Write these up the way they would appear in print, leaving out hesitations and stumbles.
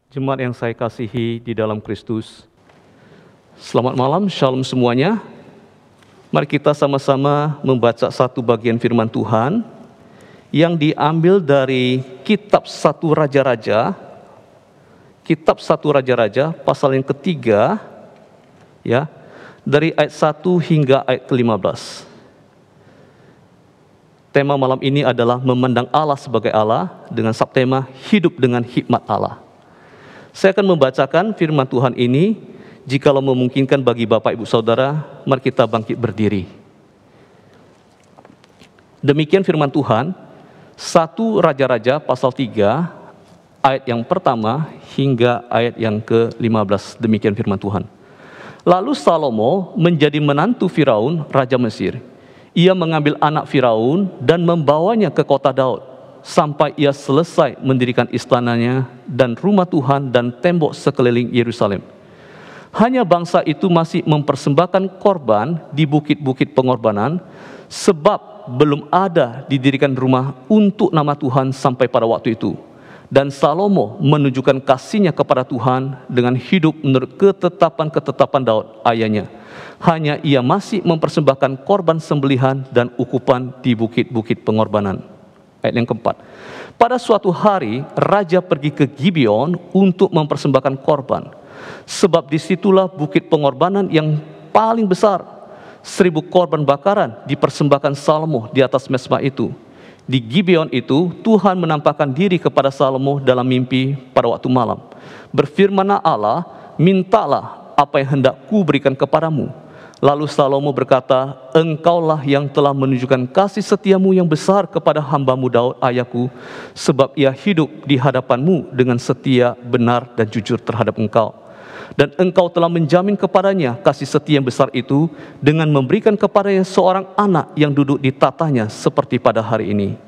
Jemaat yang saya kasihi di dalam Kristus, selamat malam, shalom semuanya. Mari kita sama-sama membaca satu bagian firman Tuhan yang diambil dari kitab 1 Raja-Raja, pasal yang ketiga, ya, dari ayat 1 hingga ayat ke-15. Tema malam ini adalah memandang Allah sebagai Allah dengan subtema hidup dengan hikmat Allah. Saya akan membacakan firman Tuhan ini. Jikalau memungkinkan bagi Bapak Ibu Saudara, mari kita bangkit berdiri. Demikian firman Tuhan, 1 Raja-Raja pasal 3, ayat yang pertama hingga ayat yang ke-15. Demikian firman Tuhan. Lalu Salomo menjadi menantu Firaun, Raja Mesir. Ia mengambil anak Firaun dan membawanya ke kota Daud, sampai ia selesai mendirikan istananya dan rumah Tuhan dan tembok sekeliling Yerusalem. Hanya bangsa itu masih mempersembahkan korban di bukit-bukit pengorbanan, sebab belum ada didirikan rumah untuk nama Tuhan sampai pada waktu itu. Dan Salomo menunjukkan kasihnya kepada Tuhan dengan hidup menurut ketetapan-ketetapan Daud ayahnya. Hanya ia masih mempersembahkan korban sembelihan dan ukupan di bukit-bukit pengorbanan. Ayat yang keempat. Pada suatu hari, raja pergi ke Gibeon untuk mempersembahkan korban. Sebab disitulah bukit pengorbanan yang paling besar. 1000 korban bakaran dipersembahkan Salomo di atas mezbah itu. Di Gibeon itu, Tuhan menampakkan diri kepada Salomo dalam mimpi pada waktu malam. Berfirmanlah Allah, mintalah apa yang hendak ku berikan kepadamu. Lalu Salomo berkata, engkaulah yang telah menunjukkan kasih setiamu yang besar kepada hambamu Daud ayahku, sebab ia hidup di hadapanmu dengan setia, benar, dan jujur terhadap engkau. Dan engkau telah menjamin kepadanya kasih setia yang besar itu dengan memberikan kepadanya seorang anak yang duduk di tatanya seperti pada hari ini.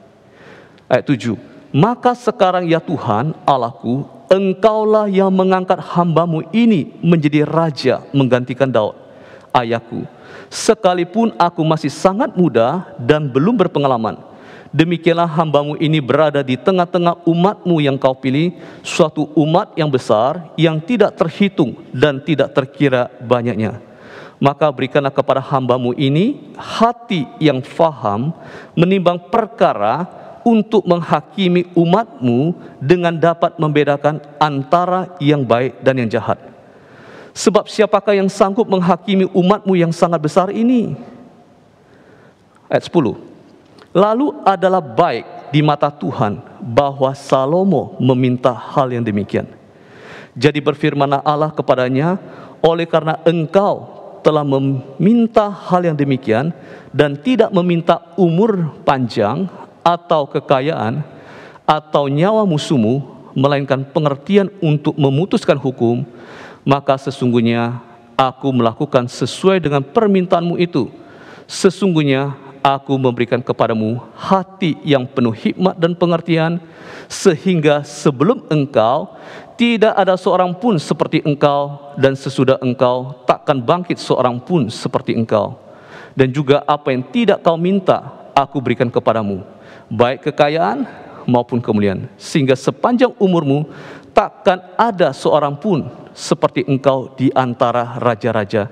Ayat 7. Maka sekarang ya Tuhan Allahku, engkaulah yang mengangkat hambamu ini menjadi raja menggantikan Daud ayahku, sekalipun aku masih sangat muda dan belum berpengalaman. Demikianlah hambamu ini berada di tengah-tengah umatmu yang kau pilih, suatu umat yang besar, yang tidak terhitung dan tidak terkira banyaknya. Maka berikanlah kepada hambamu ini hati yang faham menimbang perkara, untuk menghakimi umatmu dengan dapat membedakan antara yang baik dan yang jahat. Sebab siapakah yang sanggup menghakimi umatmu yang sangat besar ini? Ayat 10. Lalu adalah baik di mata Tuhan bahwa Salomo meminta hal yang demikian. Jadi berfirmanlah Allah kepadanya, oleh karena engkau telah meminta hal yang demikian dan tidak meminta umur panjang atau kekayaan atau nyawa musuhmu, melainkan pengertian untuk memutuskan hukum, maka sesungguhnya aku melakukan sesuai dengan permintaanmu itu. Sesungguhnya aku memberikan kepadamu hati yang penuh hikmat dan pengertian, sehingga sebelum engkau tidak ada seorang pun seperti engkau, dan sesudah engkau takkan bangkit seorang pun seperti engkau. Dan juga apa yang tidak kau minta aku berikan kepadamu, baik kekayaan maupun kemuliaan, sehingga sepanjang umurmu takkan ada seorang pun seperti engkau di antara raja-raja.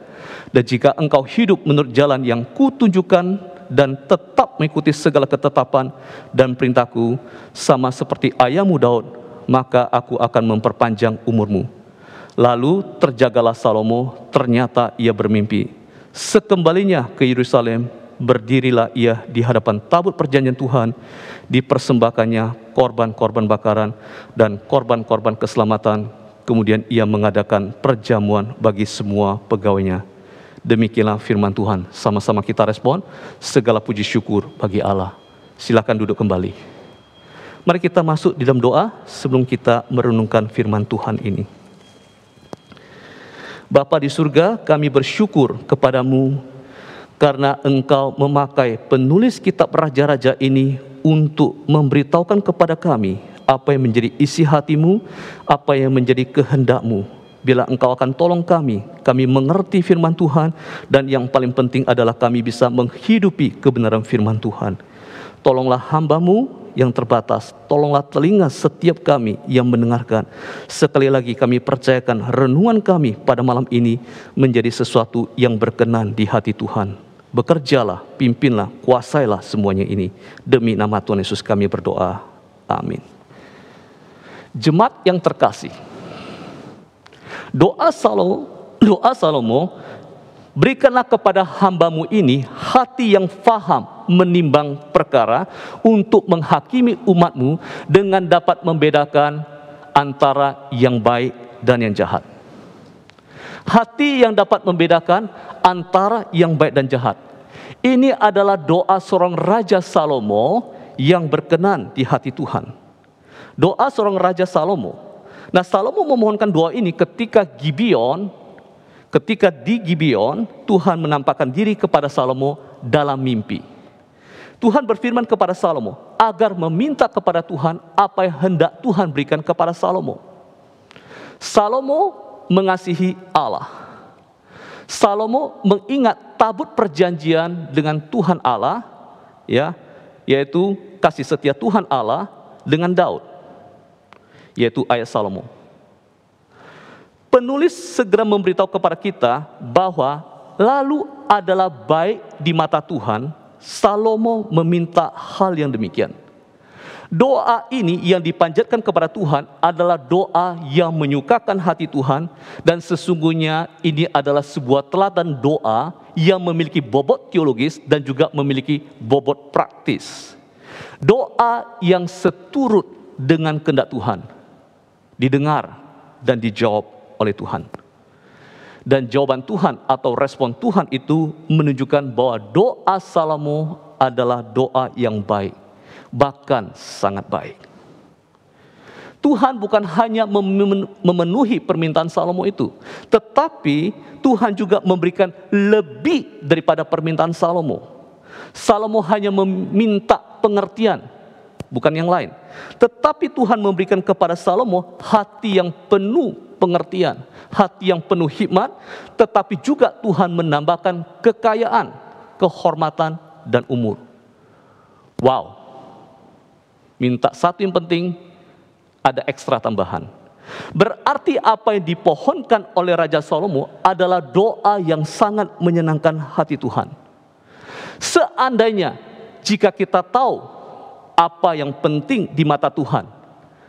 Dan jika engkau hidup menurut jalan yang kutunjukkan dan tetap mengikuti segala ketetapan dan perintahku, sama seperti ayahmu Daud, maka aku akan memperpanjang umurmu. Lalu terjagalah Salomo, ternyata ia bermimpi. Sekembalinya ke Yerusalem, berdirilah ia di hadapan tabut perjanjian Tuhan, dipersembahkannya korban-korban bakaran dan korban-korban keselamatan. Kemudian ia mengadakan perjamuan bagi semua pegawainya. Demikianlah firman Tuhan. Sama-sama kita respon. Segala puji syukur bagi Allah. Silakan duduk kembali. Mari kita masuk di dalam doa sebelum kita merenungkan firman Tuhan ini. Bapa di surga, kami bersyukur kepadamu karena engkau memakai penulis kitab raja-raja ini untuk memberitahukan kepada kami apa yang menjadi isi hatimu, apa yang menjadi kehendakmu. Bila engkau akan tolong kami mengerti firman Tuhan, dan yang paling penting adalah kami bisa menghidupi kebenaran firman Tuhan. Tolonglah hambamu yang terbatas, tolonglah telinga setiap kami yang mendengarkan. Sekali lagi kami percayakan renungan kami pada malam ini menjadi sesuatu yang berkenan di hati Tuhan. Bekerjalah, pimpinlah, kuasailah semuanya ini. Demi nama Tuhan Yesus kami berdoa. Amin. Jemaat yang terkasih, doa Salomo, berikanlah kepada hambamu ini hati yang faham menimbang perkara untuk menghakimi umatmu dengan dapat membedakan antara yang baik dan yang jahat. Hati yang dapat membedakan antara yang baik dan jahat. Ini adalah doa seorang Raja Salomo yang berkenan di hati Tuhan. Doa seorang Raja Salomo. Nah, Salomo memohonkan doa ini ketika di Gibeon, Tuhan menampakkan diri kepada Salomo dalam mimpi. Tuhan berfirman kepada Salomo agar meminta kepada Tuhan apa yang hendak Tuhan berikan kepada Salomo. Salomo mengasihi Allah. Salomo mengingat tabut perjanjian dengan Tuhan Allah, yaitu kasih setia Tuhan Allah dengan Daud, yaitu ayat Salomo. Penulis segera memberitahu kepada kita bahwa lalu adalah baik di mata Tuhan. Salomo meminta hal yang demikian. Doa ini yang dipanjatkan kepada Tuhan adalah doa yang menyukakan hati Tuhan, dan sesungguhnya ini adalah sebuah teladan doa yang memiliki bobot teologis dan juga memiliki bobot praktis. Doa yang seturut dengan kehendak Tuhan didengar dan dijawab oleh Tuhan. Dan jawaban Tuhan atau respon Tuhan itu menunjukkan bahwa doa Salomo adalah doa yang baik, bahkan sangat baik. Tuhan bukan hanya memenuhi permintaan Salomo itu, tetapi Tuhan juga memberikan lebih daripada permintaan Salomo. Salomo hanya meminta pengertian, bukan yang lain. Tetapi Tuhan memberikan kepada Salomo hati yang penuh pengertian, hati yang penuh hikmat, tetapi juga Tuhan menambahkan kekayaan, kehormatan, dan umur. Wow. Minta satu yang penting, ada ekstra tambahan. Berarti apa yang dipohonkan oleh Raja Salomo adalah doa yang sangat menyenangkan hati Tuhan. Seandainya jika kita tahu apa yang penting di mata Tuhan,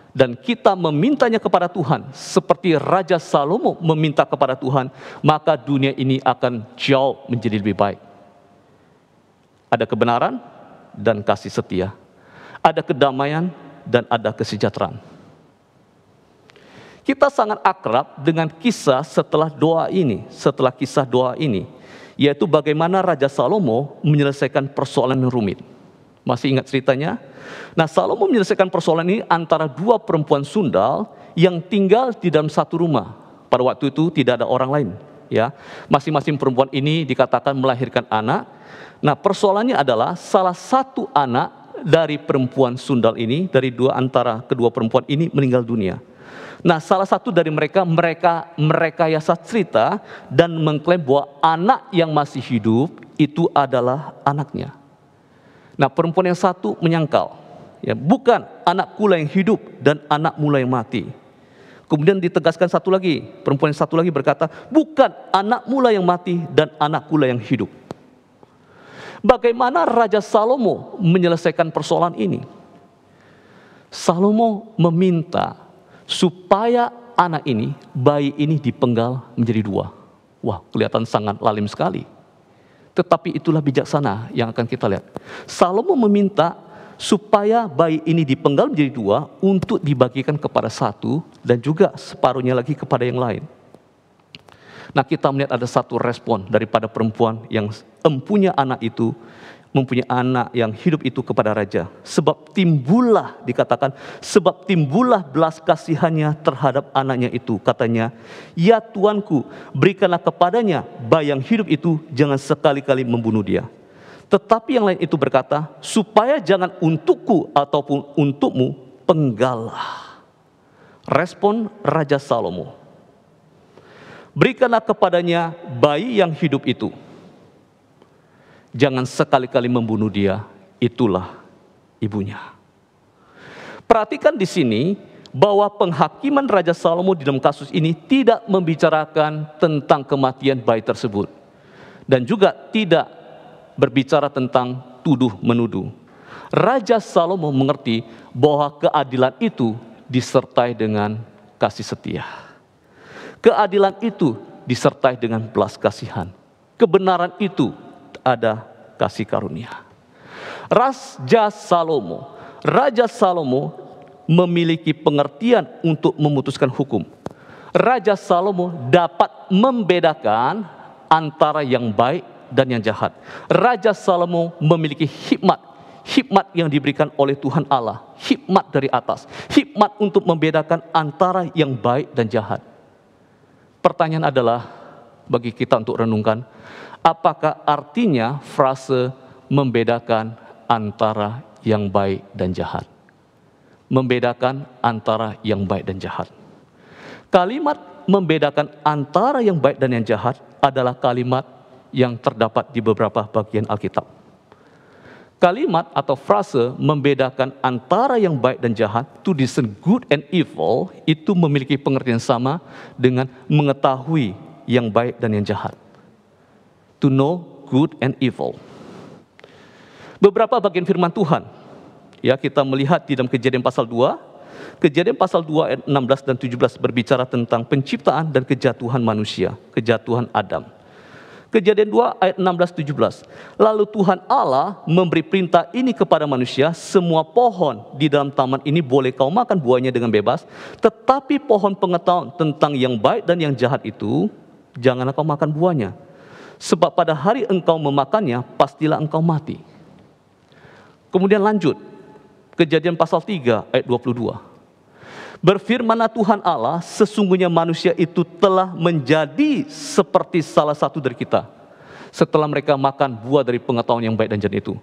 dan kita memintanya kepada Tuhan seperti Raja Salomo meminta kepada Tuhan, maka dunia ini akan jauh menjadi lebih baik. Ada kebenaran dan kasih setia, ada kedamaian dan ada kesejahteraan. Kita sangat akrab dengan kisah setelah kisah doa ini, yaitu bagaimana Raja Salomo menyelesaikan persoalan yang rumit. Masih ingat ceritanya? Nah, Salomo menyelesaikan persoalan ini antara dua perempuan sundal yang tinggal di dalam satu rumah. Pada waktu itu tidak ada orang lain, ya. Masing-masing perempuan ini dikatakan melahirkan anak. Nah, persoalannya adalah salah satu anak dari perempuan sundal ini, dari antara kedua perempuan ini meninggal dunia. Nah, salah satu dari mereka merekayasa cerita dan mengklaim bahwa anak yang masih hidup itu adalah anaknya. Nah, perempuan yang satu menyangkal, ya, bukan, anakku lah yang hidup dan anakmu lah yang mati. Kemudian ditegaskan satu lagi, perempuan yang satu lagi berkata, bukan, anakmu lah yang mati dan anakku lah yang hidup. Bagaimana Raja Salomo menyelesaikan persoalan ini? Salomo meminta supaya anak ini, bayi ini dipenggal menjadi dua. Wah, kelihatan sangat lalim sekali. Tetapi itulah bijaksana yang akan kita lihat. Salomo meminta supaya bayi ini dipenggal menjadi dua untuk dibagikan kepada satu dan juga separuhnya lagi kepada yang lain. Nah, kita melihat ada satu respon daripada perempuan yang mempunyai anak yang hidup itu kepada raja. Sebab timbullah belas kasihannya terhadap anaknya itu. Katanya, ya Tuanku, berikanlah kepadanya bayi yang hidup itu, jangan sekali-kali membunuh dia. Tetapi yang lain itu berkata, supaya jangan untukku ataupun untukmu, penggallah. Respon Raja Salomo, berikanlah kepadanya bayi yang hidup itu, jangan sekali-kali membunuh dia, itulah ibunya. Perhatikan di sini bahwa penghakiman Raja Salomo di dalam kasus ini tidak membicarakan tentang kematian bayi tersebut. Dan juga tidak berbicara tentang tuduh-menuduh. Raja Salomo mengerti bahwa keadilan itu disertai dengan kasih setia. Keadilan itu disertai dengan belas kasihan. Kebenaran itu ada kasih karunia. Raja Salomo memiliki pengertian untuk memutuskan hukum. Raja Salomo dapat membedakan antara yang baik dan yang jahat. Raja Salomo memiliki hikmat yang diberikan oleh Tuhan Allah, hikmat dari atas, hikmat untuk membedakan antara yang baik dan jahat. Pertanyaan adalah bagi kita untuk renungkan, apakah artinya frase membedakan antara yang baik dan jahat? Membedakan antara yang baik dan jahat. Kalimat membedakan antara yang baik dan yang jahat adalah kalimat yang terdapat di beberapa bagian Alkitab. Kalimat atau frase membedakan antara yang baik dan jahat, to discern good and evil, itu memiliki pengertian sama dengan mengetahui yang baik dan yang jahat. To know good and evil. Beberapa bagian firman Tuhan, ya, kita melihat di dalam Kejadian pasal 2. Kejadian pasal 2 ayat 16 dan 17 berbicara tentang penciptaan dan kejatuhan manusia, kejatuhan Adam. Kejadian 2 ayat 16-17. Lalu Tuhan Allah memberi perintah ini kepada manusia, semua pohon di dalam taman ini boleh kau makan buahnya dengan bebas, tetapi pohon pengetahuan tentang yang baik dan yang jahat itu, janganlah kau makan buahnya. Sebab pada hari engkau memakannya, pastilah engkau mati. Kemudian lanjut, Kejadian pasal 3 ayat 22. Berfirmanlah Tuhan Allah, sesungguhnya manusia itu telah menjadi seperti salah satu dari kita, setelah mereka makan buah dari pengetahuan yang baik dan jahat itu.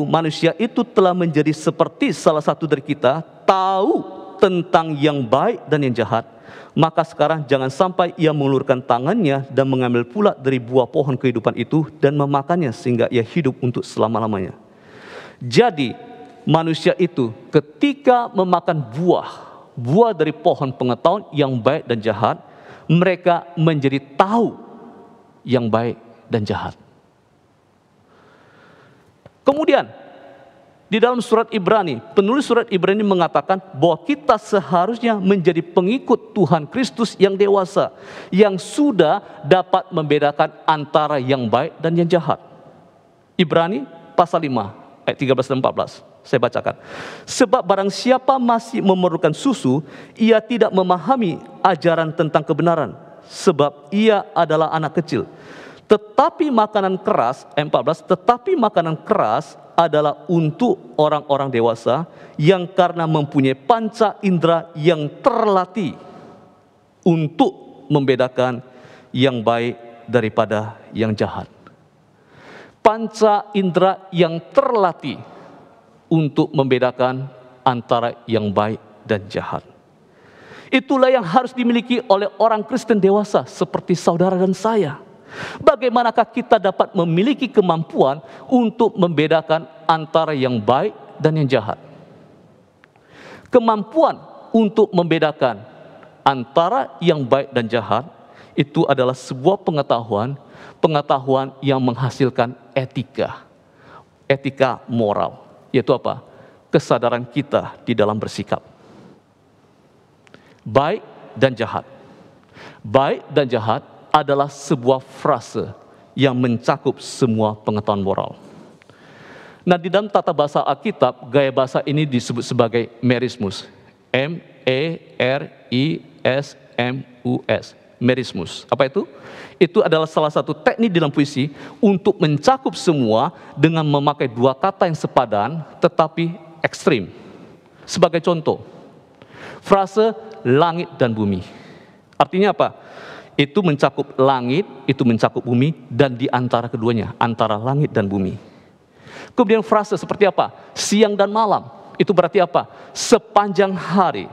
Manusia itu telah menjadi seperti salah satu dari kita, tahu tentang yang baik dan yang jahat. Maka sekarang jangan sampai ia mengulurkan tangannya dan mengambil pula dari buah pohon kehidupan itu dan memakannya sehingga ia hidup untuk selama-lamanya. Jadi manusia itu ketika memakan buah dari pohon pengetahuan yang baik dan jahat, mereka menjadi tahu yang baik dan jahat. Kemudian di dalam surat Ibrani, penulis surat Ibrani mengatakan bahwa kita seharusnya menjadi pengikut Tuhan Kristus yang dewasa, yang sudah dapat membedakan antara yang baik dan yang jahat. Ibrani pasal 5 ayat 13 dan 14. Saya bacakan. Sebab barang siapa masih memerlukan susu, ia tidak memahami ajaran tentang kebenaran, sebab ia adalah anak kecil. Tetapi makanan keras, ayat 14, tetapi makanan keras adalah untuk orang-orang dewasa yang karena mempunyai panca indera yang terlatih untuk membedakan yang baik daripada yang jahat. Panca indera yang terlatih untuk membedakan antara yang baik dan jahat. Itulah yang harus dimiliki oleh orang Kristen dewasa seperti saudara dan saya. Bagaimanakah kita dapat memiliki kemampuan untuk membedakan antara yang baik dan yang jahat? Kemampuan untuk membedakan antara yang baik dan jahat itu adalah sebuah pengetahuan yang menghasilkan etika moral, yaitu apa? Kesadaran kita di dalam bersikap. Baik dan jahat. Baik dan jahat adalah sebuah frase yang mencakup semua pengetahuan moral. Nah, di dalam tata bahasa Alkitab, gaya bahasa ini disebut sebagai merismus. M-E-R-I-S-M-U-S. Merismus. Apa itu? Itu adalah salah satu teknik dalam puisi untuk mencakup semua dengan memakai dua kata yang sepadan tetapi ekstrim. Sebagai contoh, frase langit dan bumi. Artinya apa? Itu mencakup langit, itu mencakup bumi, dan di antara keduanya, antara langit dan bumi. Kemudian frase seperti apa? Siang dan malam. Itu berarti apa? Sepanjang hari.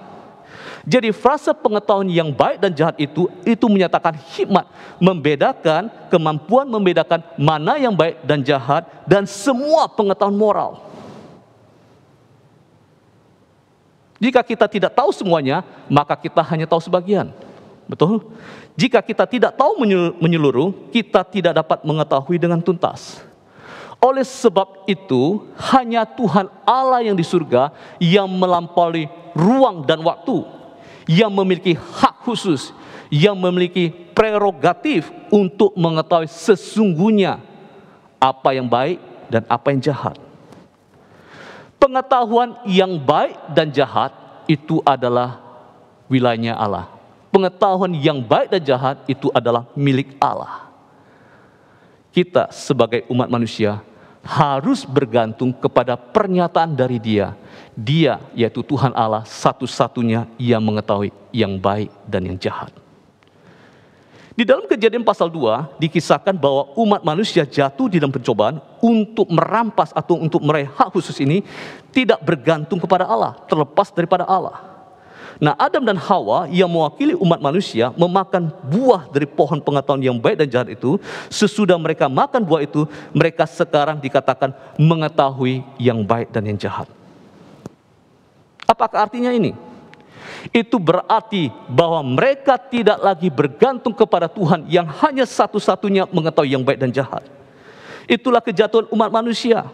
Jadi frase pengetahuan yang baik dan jahat itu menyatakan hikmat, membedakan, kemampuan membedakan mana yang baik dan jahat, dan semua pengetahuan moral. Jika kita tidak tahu semuanya, maka kita hanya tahu sebagian. Betul? Jika kita tidak tahu menyeluruh, kita tidak dapat mengetahui dengan tuntas. Oleh sebab itu, hanya Tuhan Allah yang di surga yang melampaui ruang dan waktu, yang memiliki hak khusus, yang memiliki prerogatif untuk mengetahui sesungguhnya apa yang baik dan apa yang jahat. Pengetahuan yang baik dan jahat itu adalah wilayahnya Allah. Pengetahuan yang baik dan jahat itu adalah milik Allah. Kita sebagai umat manusia harus bergantung kepada pernyataan dari Dia. Dia, yaitu Tuhan Allah, satu-satunya yang mengetahui yang baik dan yang jahat. Di dalam Kejadian pasal 2 dikisahkan bahwa umat manusia jatuh di dalam pencobaan untuk merampas atau untuk meraih hak khusus ini tidak bergantung kepada Allah, terlepas daripada Allah. Nah, Adam dan Hawa yang mewakili umat manusia memakan buah dari pohon pengetahuan yang baik dan jahat itu. Sesudah mereka makan buah itu, mereka sekarang dikatakan mengetahui yang baik dan yang jahat. Apakah artinya ini? Itu berarti bahwa mereka tidak lagi bergantung kepada Tuhan yang hanya satu-satunya mengetahui yang baik dan jahat. Itulah kejatuhan umat manusia.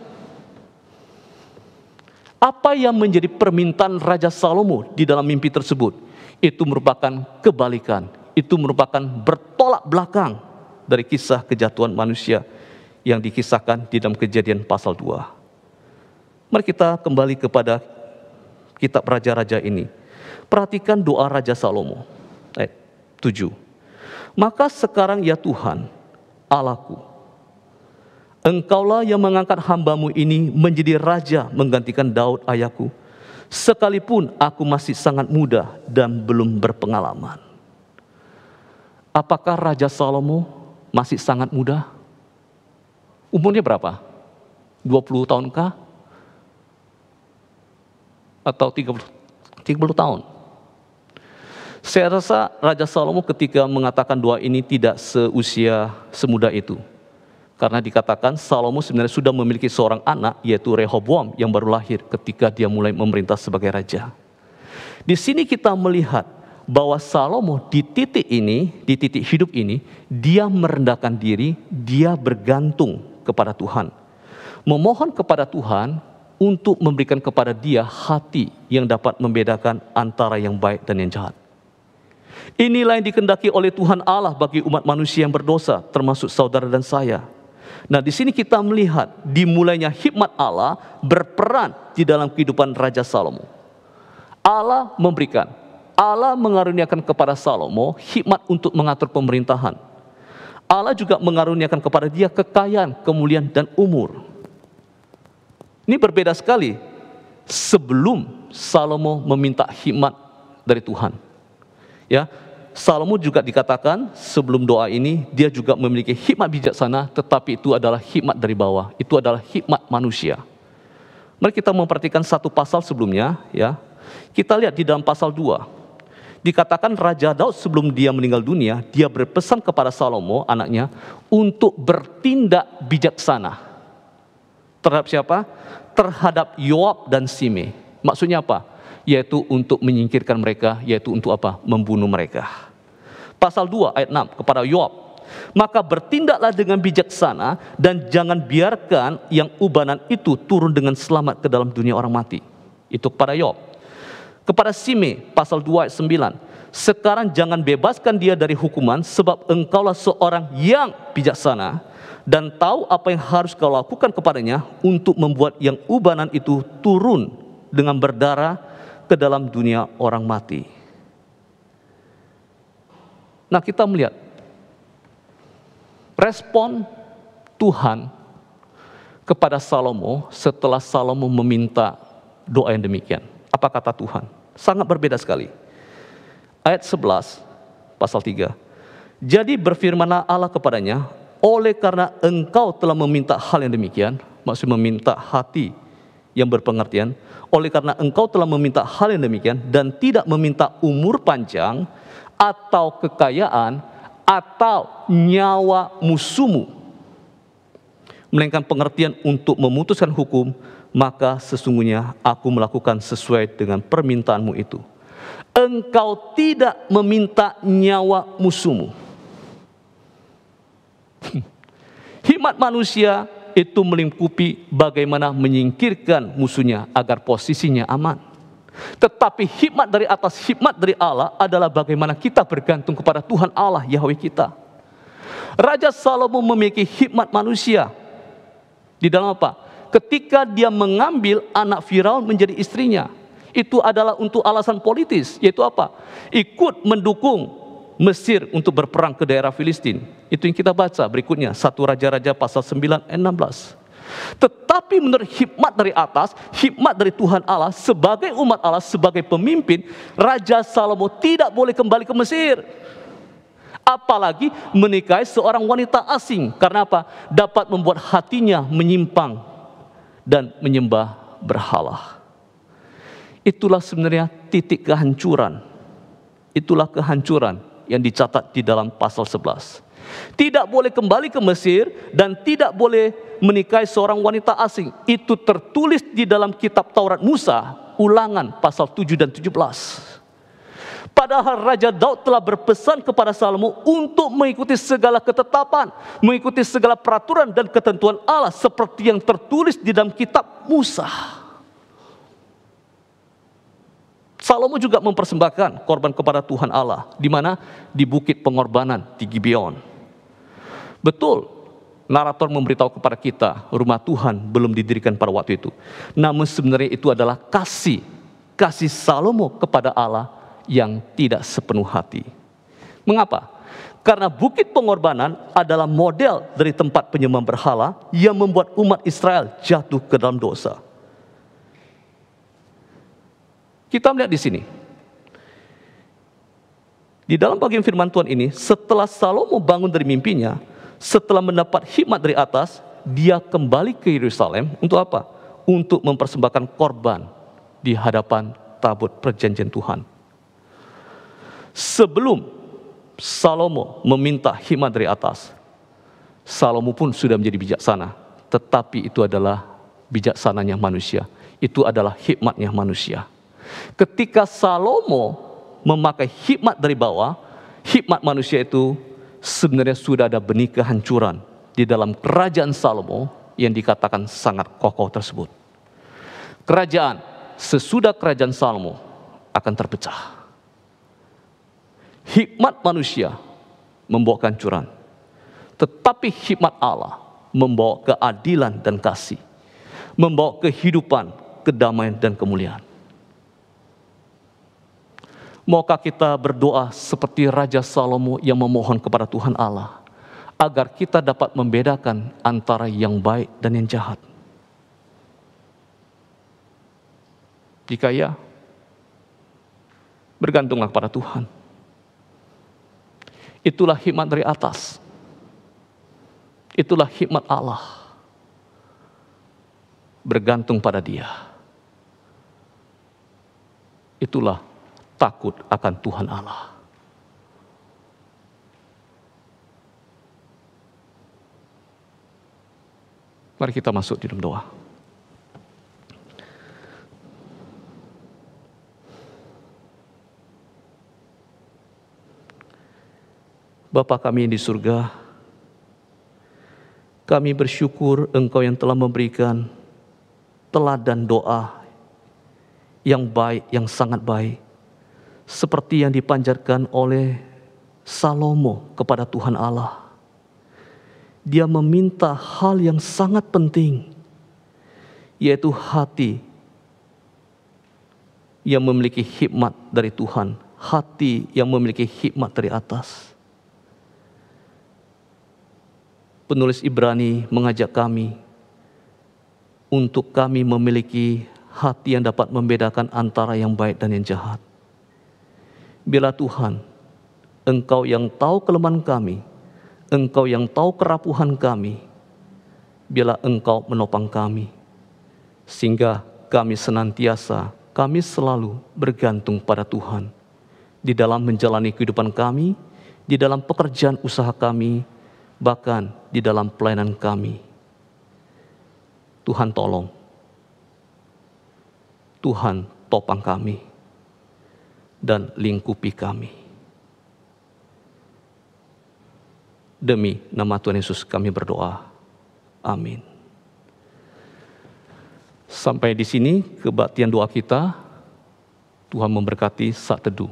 Apa yang menjadi permintaan Raja Salomo di dalam mimpi tersebut? Itu merupakan kebalikan. Itu merupakan bertolak belakang dari kisah kejatuhan manusia yang dikisahkan di dalam Kejadian pasal 2. Mari kita kembali kepada kitab raja-raja ini. Perhatikan doa Raja Salomo. Ayat 7. Maka sekarang ya Tuhan, Allahku, Engkaulah yang mengangkat hamba-Mu ini menjadi raja menggantikan Daud ayahku, sekalipun aku masih sangat muda dan belum berpengalaman. Apakah Raja Salomo masih sangat muda? Umurnya berapa? 20 tahunkah? Atau 30 tahun? Saya rasa Raja Salomo ketika mengatakan doa ini tidak semuda itu. Karena dikatakan Salomo sebenarnya sudah memiliki seorang anak, yaitu Rehoboam yang baru lahir ketika dia mulai memerintah sebagai raja. Di sini kita melihat bahwa Salomo di titik ini, di titik hidup ini, dia merendahkan diri, dia bergantung kepada Tuhan. Memohon kepada Tuhan untuk memberikan kepada dia hati yang dapat membedakan antara yang baik dan yang jahat. Inilah yang dikehendaki oleh Tuhan Allah bagi umat manusia yang berdosa, termasuk saudara dan saya. Nah, di sini kita melihat dimulainya hikmat Allah berperan di dalam kehidupan Raja Salomo. Allah memberikan, Allah mengaruniakan kepada Salomo hikmat untuk mengatur pemerintahan. Allah juga mengaruniakan kepada dia kekayaan, kemuliaan dan umur. Ini berbeda sekali sebelum Salomo meminta hikmat dari Tuhan. Ya, Salomo juga dikatakan sebelum doa ini dia juga memiliki hikmat bijaksana, tetapi itu adalah hikmat dari bawah, itu adalah hikmat manusia. Mari kita memperhatikan satu pasal sebelumnya, ya. Kita lihat di dalam pasal 2. Dikatakan Raja Daud sebelum dia meninggal dunia, dia berpesan kepada Salomo anaknya untuk bertindak bijaksana. Terhadap siapa? Terhadap Yoab dan Shimei. Maksudnya apa? Yaitu untuk menyingkirkan mereka, yaitu untuk apa? Membunuh mereka. Pasal 2 ayat 6 kepada Yoab. Maka bertindaklah dengan bijaksana dan jangan biarkan yang ubanan itu turun dengan selamat ke dalam dunia orang mati. Itu kepada Yoab. Kepada Shimei pasal 2 ayat 9. Sekarang jangan bebaskan dia dari hukuman sebab engkaulah seorang yang bijaksana dan tahu apa yang harus kau lakukan kepadanya untuk membuat yang ubanan itu turun dengan berdarah ke dalam dunia orang mati. Nah, kita melihat respon Tuhan kepada Salomo setelah Salomo meminta doa yang demikian. Apa kata Tuhan? Sangat berbeda sekali. Ayat 11 pasal 3. Jadi berfirmanlah Allah kepadanya, oleh karena engkau telah meminta hal yang demikian, maksud meminta hati yang berpengertian, oleh karena engkau telah meminta hal yang demikian dan tidak meminta umur panjang atau kekayaan atau nyawa musuhmu, melainkan pengertian untuk memutuskan hukum, maka sesungguhnya aku melakukan sesuai dengan permintaanmu itu. Engkau tidak meminta nyawa musuhmu. Hikmat manusia itu melingkupi bagaimana menyingkirkan musuhnya agar posisinya aman. Tetapi hikmat dari atas, hikmat dari Allah adalah bagaimana kita bergantung kepada Tuhan Allah Yahweh kita. Raja Salomo memiliki hikmat manusia. Di dalam apa? Ketika dia mengambil anak Firaun menjadi istrinya, itu adalah untuk alasan politis, yaitu apa? Ikut mendukung Mesir untuk berperang ke daerah Filistin. Itu yang kita baca berikutnya, 1 Raja-Raja pasal 9 ayat 16. Tetapi menurut hikmat dari atas, hikmat dari Tuhan Allah, sebagai umat Allah, sebagai pemimpin, Raja Salomo tidak boleh kembali ke Mesir. Apalagi menikahi seorang wanita asing. Karena apa? Dapat membuat hatinya menyimpang dan menyembah berhala. Itulah sebenarnya titik kehancuran. Itulah kehancuran yang dicatat di dalam pasal 11. Tidak boleh kembali ke Mesir dan tidak boleh menikahi seorang wanita asing. Itu tertulis di dalam kitab Taurat Musa, Ulangan pasal 7 dan 17. Padahal Raja Daud telah berpesan kepada Salomo untuk mengikuti segala ketetapan, mengikuti segala peraturan dan ketentuan Allah seperti yang tertulis di dalam kitab Musa. Salomo juga mempersembahkan korban kepada Tuhan Allah, di mana? Di bukit pengorbanan di Gibeon. Betul, narator memberitahu kepada kita, rumah Tuhan belum didirikan pada waktu itu. Namun sebenarnya itu adalah kasih Salomo kepada Allah yang tidak sepenuh hati. Mengapa? Karena bukit pengorbanan adalah model dari tempat penyembahan berhala yang membuat umat Israel jatuh ke dalam dosa. Kita melihat di sini. Di dalam bagian firman Tuhan ini, setelah Salomo bangun dari mimpinya, setelah mendapat hikmat dari atas, dia kembali ke Yerusalem untuk apa? Untuk mempersembahkan korban di hadapan tabut perjanjian Tuhan. Sebelum Salomo meminta hikmat dari atas, Salomo pun sudah menjadi bijaksana. Tetapi itu adalah bijaksananya manusia. Itu adalah hikmatnya manusia. Ketika Salomo memakai hikmat dari bawah, hikmat manusia itu sebenarnya sudah ada benih kehancuran di dalam kerajaan Salomo yang dikatakan sangat kokoh tersebut. Kerajaan sesudah kerajaan Salomo akan terpecah. Hikmat manusia membawa kehancuran, tetapi hikmat Allah membawa keadilan dan kasih, membawa kehidupan, kedamaian dan kemuliaan. Maukah kita berdoa seperti Raja Salomo yang memohon kepada Tuhan Allah, agar kita dapat membedakan antara yang baik dan yang jahat? Jika ya, bergantunglah kepada Tuhan. Itulah hikmat dari atas. Itulah hikmat Allah. Bergantung pada Dia. Itulah takut akan Tuhan Allah. Mari kita masuk di dalam doa. Bapa kami yang di surga, kami bersyukur Engkau yang telah memberikan teladan doa yang baik, yang sangat baik, seperti yang dipanjatkan oleh Salomo kepada Tuhan Allah. Dia meminta hal yang sangat penting, yaitu hati yang memiliki hikmat dari Tuhan, hati yang memiliki hikmat dari atas. Penulis Ibrani mengajak kami untuk kami memiliki hati yang dapat membedakan antara yang baik dan yang jahat. Bila Tuhan, Engkau yang tahu kelemahan kami, Engkau yang tahu kerapuhan kami, bila Engkau menopang kami, sehingga kami senantiasa, kami selalu bergantung pada Tuhan, di dalam menjalani kehidupan kami, di dalam pekerjaan usaha kami, bahkan di dalam pelayanan kami. Tuhan tolong, Tuhan topang kami dan lingkupi kami. Demi nama Tuhan Yesus kami berdoa. Amin. Sampai di sini kebaktian doa kita. Tuhan memberkati saat teduh.